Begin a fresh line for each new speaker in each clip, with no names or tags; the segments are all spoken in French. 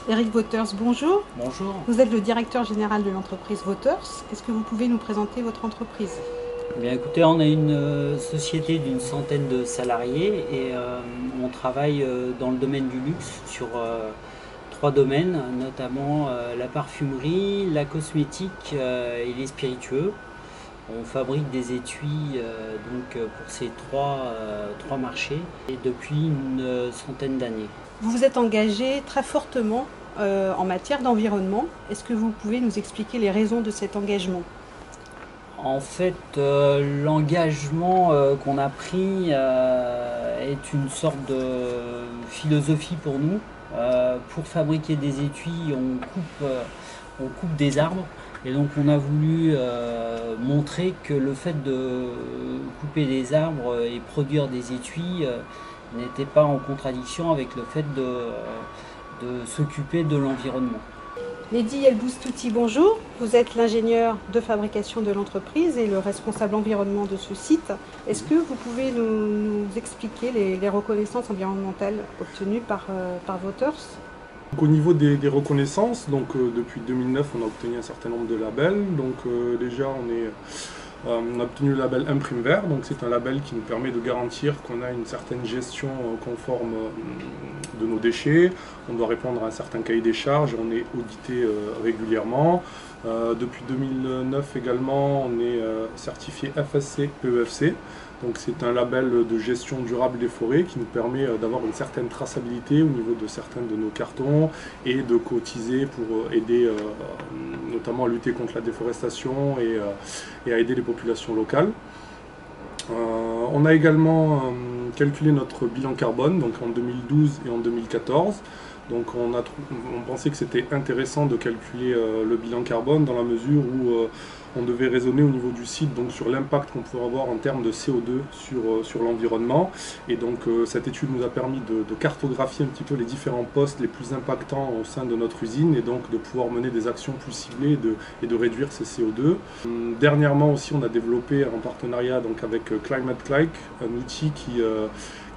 Eric Wauters, bonjour.
Bonjour.
Vous êtes le directeur général de l'entreprise Wauters. Est-ce que vous pouvez nous présenter votre entreprise?
Eh bien, écoutez, on a une société d'une centaine de salariés et on travaille dans le domaine du luxe sur trois domaines, notamment la parfumerie, la cosmétique et les spiritueux. On fabrique des étuis pour ces trois marchés et depuis une centaine d'années.
Vous vous êtes engagé très fortement en matière d'environnement. Est-ce que vous pouvez nous expliquer les raisons de cet engagement?
En fait, l'engagement qu'on a pris est une sorte de philosophie pour nous. Pour fabriquer des étuis, on coupe des arbres. Et donc on a voulu montrer que le fait de couper des arbres et produire des étuis n'était pas en contradiction avec le fait de s'occuper de l'environnement.
Mehdi El Boustouti, bonjour. Vous êtes l'ingénieur de fabrication de l'entreprise et le responsable environnement de ce site. Est-ce que vous pouvez nous expliquer les reconnaissances environnementales obtenues par Wauters?
Au niveau des reconnaissances, depuis 2009, on a obtenu un certain nombre de labels. Déjà, on a obtenu le label Imprime Vert. C'est un label qui nous permet de garantir qu'on a une certaine gestion conforme de nos déchets. On doit répondre à un certain cahier des charges et on est audité régulièrement. Depuis 2009 également, on est certifié FSC PEFC. C'est un label de gestion durable des forêts qui nous permet d'avoir une certaine traçabilité au niveau de certains de nos cartons et de cotiser pour aider notamment à lutter contre la déforestation et à aider les populations locales. On a également calculé notre bilan carbone en 2012 et en 2014. On pensait que c'était intéressant de calculer le bilan carbone dans la mesure où on devait raisonner au niveau du site sur l'impact qu'on pouvait avoir en termes de CO2 sur l'environnement. Et cette étude nous a permis de cartographier un petit peu les différents postes les plus impactants au sein de notre usine et de pouvoir mener des actions plus ciblées et de réduire ces CO2. Dernièrement aussi, on a développé en partenariat avec Climate Click un outil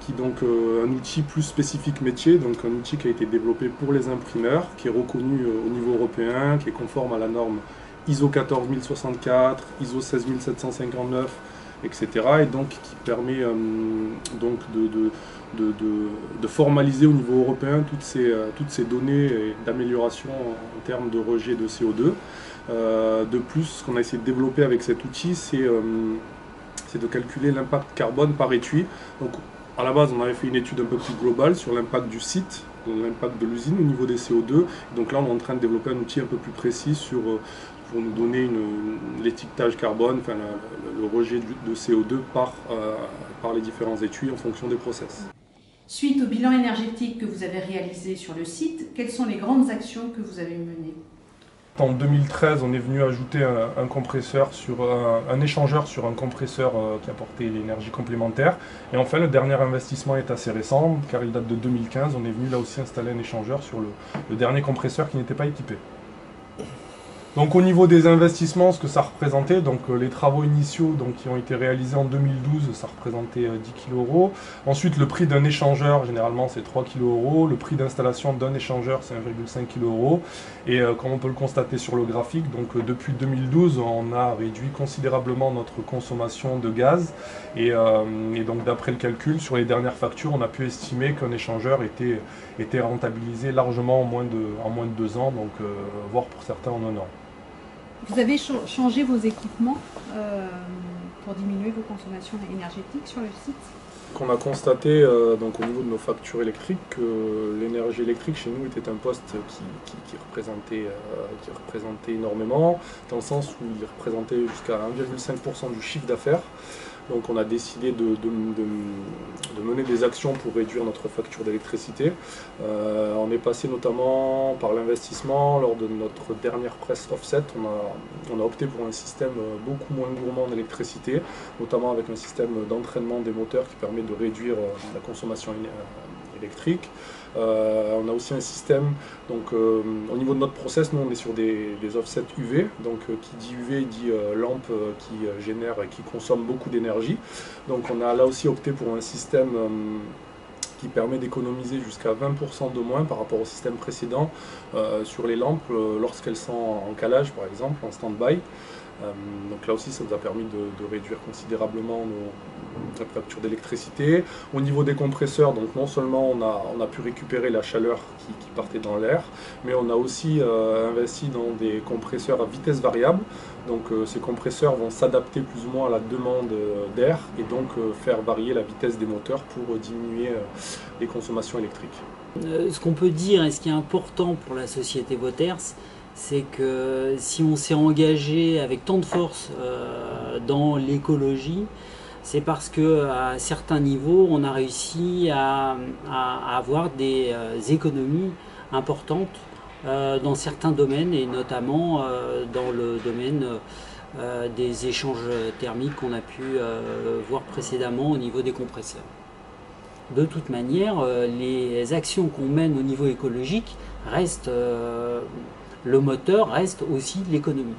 un outil plus spécifique métier, un outil qui a été développé pour les imprimeurs, qui est reconnu au niveau européen, qui est conforme à la norme ISO 14064, ISO 16759, etc. Et qui permet de formaliser au niveau européen toutes ces données d'amélioration en termes de rejet de CO2. De plus, ce qu'on a essayé de développer avec cet outil, c'est de calculer l'impact carbone par étui. À la base, on avait fait une étude un peu plus globale sur l'impact du site, l'impact de l'usine au niveau des CO2. Là, on est en train de développer un outil un peu plus précis pour nous donner l'étiquetage carbone, le rejet de CO2 par les différents étuis en fonction des process.
Suite au bilan énergétique que vous avez réalisé sur le site, quelles sont les grandes actions que vous avez menées?
En 2013, on est venu ajouter un compresseur un échangeur sur un compresseur qui apportait l'énergie complémentaire. Et enfin, le dernier investissement est assez récent, car il date de 2015. On est venu là aussi installer un échangeur sur le dernier compresseur qui n'était pas équipé. Au niveau des investissements, ce que ça représentait, les travaux initiaux qui ont été réalisés en 2012, ça représentait 10 kg €. Ensuite, le prix d'un échangeur, généralement c'est 3 kg €. Le prix d'installation d'un échangeur, c'est 1,5 kg € Et comme on peut le constater sur le graphique, depuis 2012, on a réduit considérablement notre consommation de gaz. Et d'après le calcul, sur les dernières factures, on a pu estimer qu'un échangeur était rentabilisé largement en moins de 2 ans, voire pour certains en 1 an.
Vous avez changé vos équipements pour diminuer vos consommations énergétiques sur le site?
On a constaté au niveau de nos factures électriques que l'énergie électrique chez nous était un poste qui représentait énormément, dans le sens où il représentait jusqu'à 1,5% du chiffre d'affaires. On a décidé de mener des actions pour réduire notre facture d'électricité. On est passé notamment par l'investissement. Lors de notre dernière presse offset, on a opté pour un système beaucoup moins gourmand en électricité, notamment avec un système d'entraînement des moteurs qui permet de réduire la consommation électrique. On a aussi un système, au niveau de notre process, nous on est sur des offsets UV, qui dit UV dit lampe qui génère et qui consomme beaucoup d'énergie. On a là aussi opté pour un système qui permet d'économiser jusqu'à 20% de moins par rapport au système précédent sur les lampes lorsqu'elles sont en calage par exemple, en stand-by. Donc là aussi ça nous a permis de réduire considérablement notre facture d'électricité. Au niveau des compresseurs, donc non seulement on a pu récupérer la chaleur qui partait dans l'air, mais on a aussi investi dans des compresseurs à vitesse variable. Donc ces compresseurs vont s'adapter plus ou moins à la demande d'air et donc faire varier la vitesse des moteurs pour diminuer les consommations électriques.
Ce qu'on peut dire et ce qui est important pour la société Voters, c'est que si on s'est engagé avec tant de force dans l'écologie, c'est parce qu'à certains niveaux, on a réussi à avoir des économies importantes dans certains domaines, et notamment dans le domaine des échanges thermiques qu'on a pu voir précédemment au niveau des compresseurs. De toute manière, les actions qu'on mène au niveau écologique restent, le moteur reste aussi l'économie.